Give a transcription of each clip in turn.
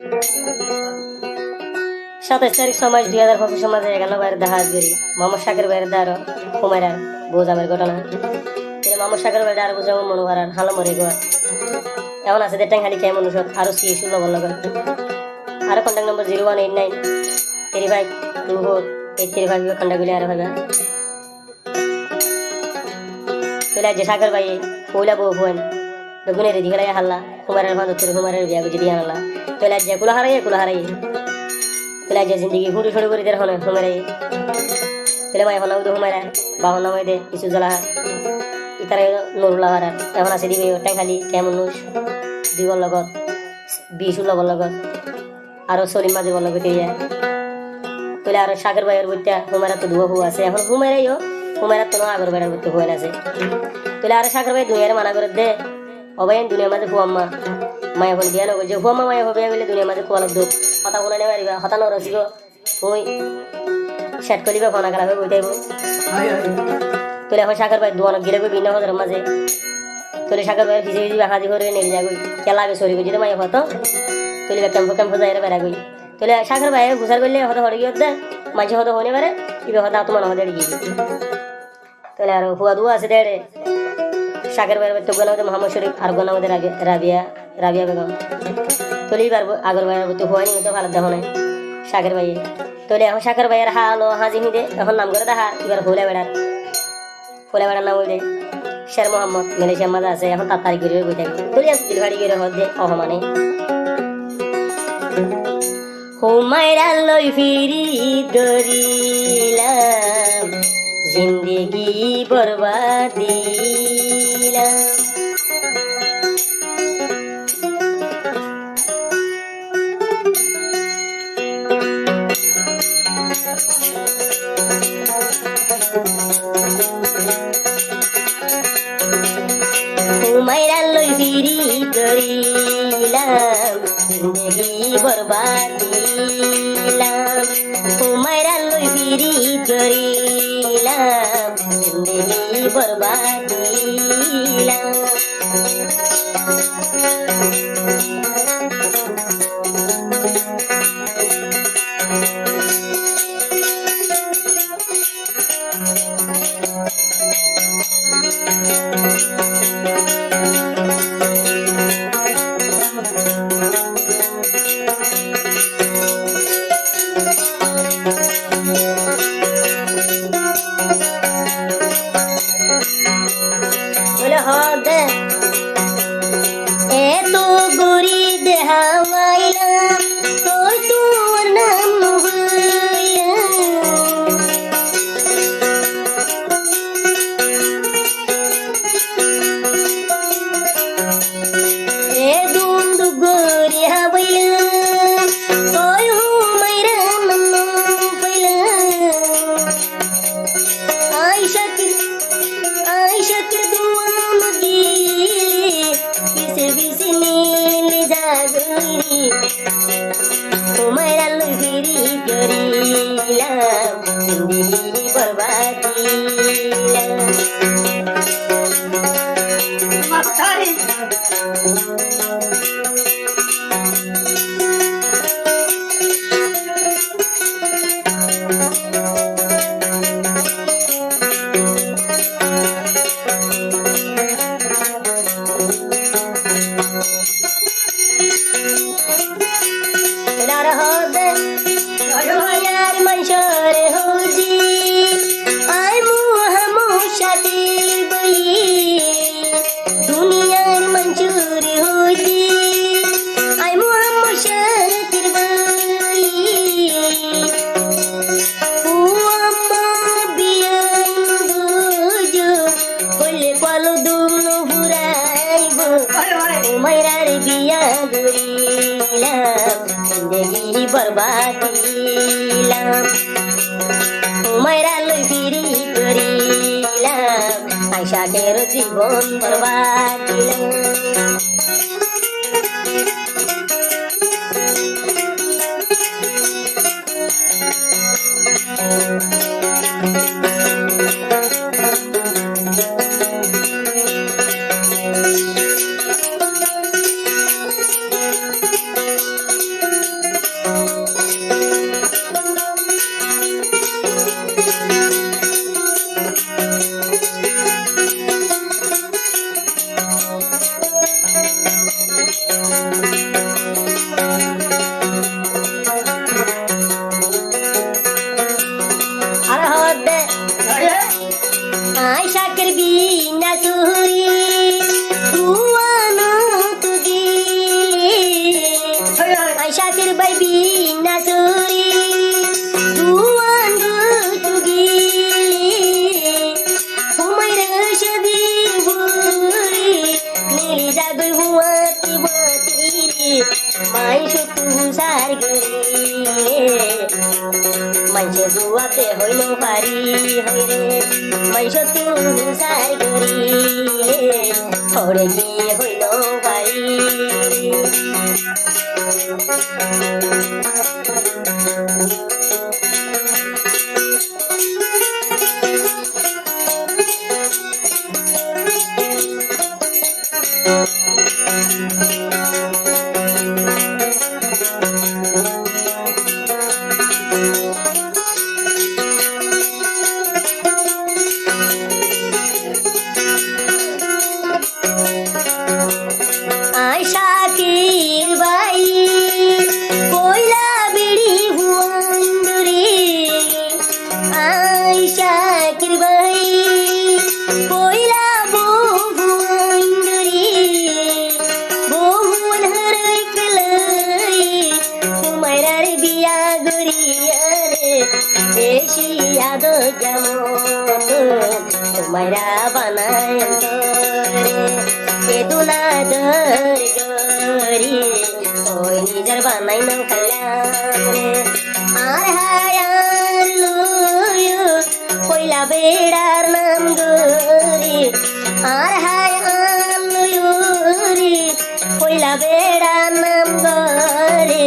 27 তারিখ সমাজ 2025 সমাজে 11 বাইরে দেখা করি মোহাম্মদ শাকের বাইরে দাঁড়ো হুমায়রার বোঝামের ঘটনা মোহাম্মদ শাকের বাইরে আর বোঝামো মনোহারার হালো মরে গোয়া এমন আছে দেড়টাং খালি খেয়ে মানুষ আরো সি শুনলো বললো আরো কন্ট্যাক্ট নম্বর 0189 35 24 835 কন্ট্যাক্ট গুলি আরো হবে চলে যে সাগর ভাই পয়লা বউ ফোন বেগুনের রেডি গেলাই হাল্লা হুমায়রার বান্ধব তোর হুমায়রার বিয়া বুঝি দিয়ে আনলা চলে যে কুলা হারাই চলে যে জিন্দগি হুড়ি ছড়ি করে দেয় হনে হুমায়রাই চলে ভাই হনাও তো হুমায়রা বাহন নামাই দে কিছু জ্বালা ইতারে নুরুল্লাহ হারার এখন আছে দিবে ওটাই খালি কেমন দিবর লগত বিশুর লগত আরো সলিম মাঝে বল লগত চলে আরো সাগর ভাইয়ের বইটা হুমায়রা তো দুয়া হু আছে এখন হুমায়রাইও হুমায়রা তো আগর বাইরের বইতে হয়ে আছে চলে আরো সাগর ভাই দুনিয়ার মানা করে দে অবাইন দুনিয়ার মাঝে হুয়াম্মা মায়া ফোন বিয়া নগর যে হুয়াম্মা মায়া হবে বলে দুনিয়ার মাঝে কোয়াল দুঃখ কথা বলে নেবে পারিবা হতানো রসিব ওই সেট করিবে ফোনা করা হবে বইটাইব তোলে এখন সাগর ভাই দুয়ানো গিরে বিনা হজার মাঝে তোলে সাগর ভাই ভিজে ভিজে হাজি করে নেড়ে যাগই কেলা আগে সরি যদি মায়া হতো তোলে ক্যাম্প যাই বেড়া গই তোলে সাগর ভাই গুছার করলে হতো হরে গিয়ে দে মাঝে হতো হনে পারে ইবে হতো তোমার হতে গিয়ে তোলে আর হুয়া দুয়া আছে দেড়ে সাগর ভাইয়ের তো গোনা মোহাম্মদ শরীফ আর গোনা আমাদের রাবিয়া বেগম তোলে এবার আগর ভাইয়ের তো হুয়ানি তো ভালো দেখো নাই সাগর ভাইয়ে তোলে এখন সাগর ভাইয়ের হালো হাজি হিদে এখন নাম করে দেখা এবার ফুলে বেড়ার নাম বলে শের মোহাম্মদ মালয়েশিয়ার মাঝে আছে এখন তার তারিখ করে বই থাকে তোলে দিল ভাড়ি করে হদে অহমানে হুমায়রা লই ফিরি দরিলাম জিন্দেগি বরবাদিলাম হুমায়রা লই ফিরি দরিলাম জিন্দেগি বরবাদিলাম হুমায়রা লই ফিরি দরিলাম জিন্দেগি বরবাদিলাম হুমায়রা লই ফিরি দরিলাম জিন্দেগি বরবাদিলাম जिंदगी बर्बादिलाम হুমায়রা লই ফিরি করিলাম আয়শাকের জীবন বরবাদিলাম baby nasuri duan tugili humai rashadi buri nili jagoi huati batiri mai shutu sar gari manche duate hoino pari hoire mai shutu sar gari hore ki hoino pari Mera banayan tore eduna gari oi nijar banai no kalyane ar hayar luyu koila bedar nam gori ar hayar luyuri koila bedar nam gori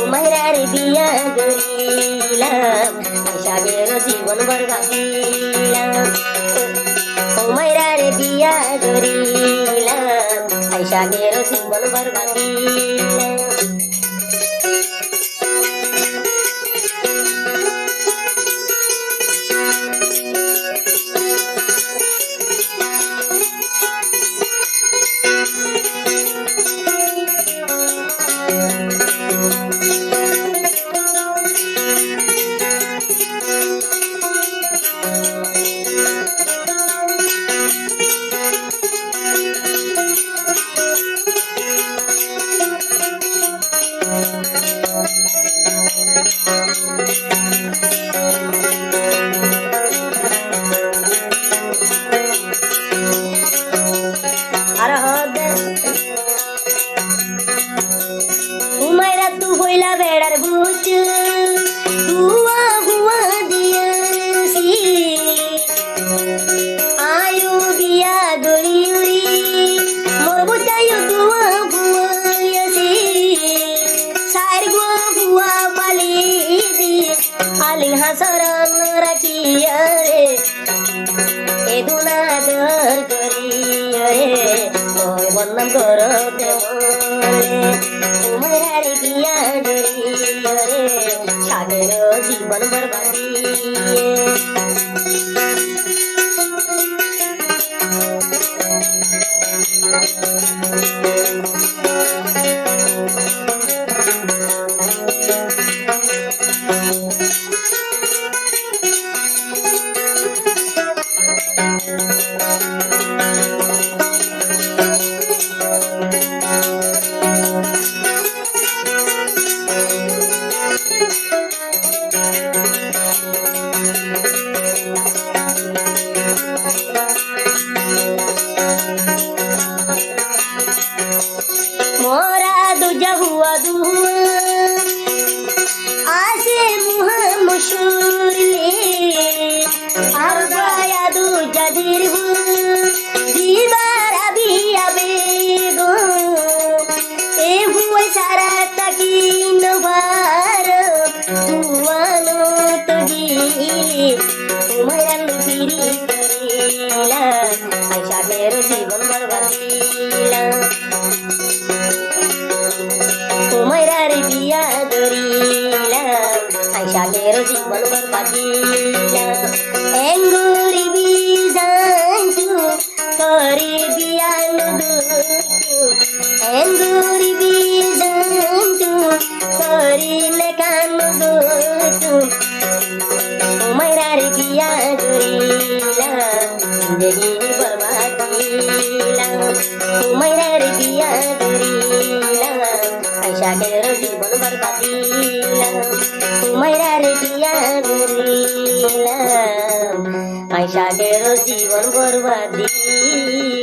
umayrar biya gorilam aishagero জীবন বরবাদিলাম উমাইরার বিয়া গরিলাম আইসাগের জীবন বরবাদিলাম Hasaran rakiyare eduna dar kariyare moy bonnam korote mole umayar biya gariyare sagero জীবন বরবাদিয়ে জীবন বরবাদিলাম এঙ্গুরি বিজানতু করে বিয়ান দুতু এঙ্গুরি বিজানতু করে লেকান দুতু উমাইরার বিয়া গরিলাম জিন্দগি বরবাদিলাম উমাইরার বিয়া গরিলাম আইসাকের জীবন বরবাদ দিলাম হুমায়রার বিয়া করিলাম আইসাকেরও জীবন বরবাদ দিলাম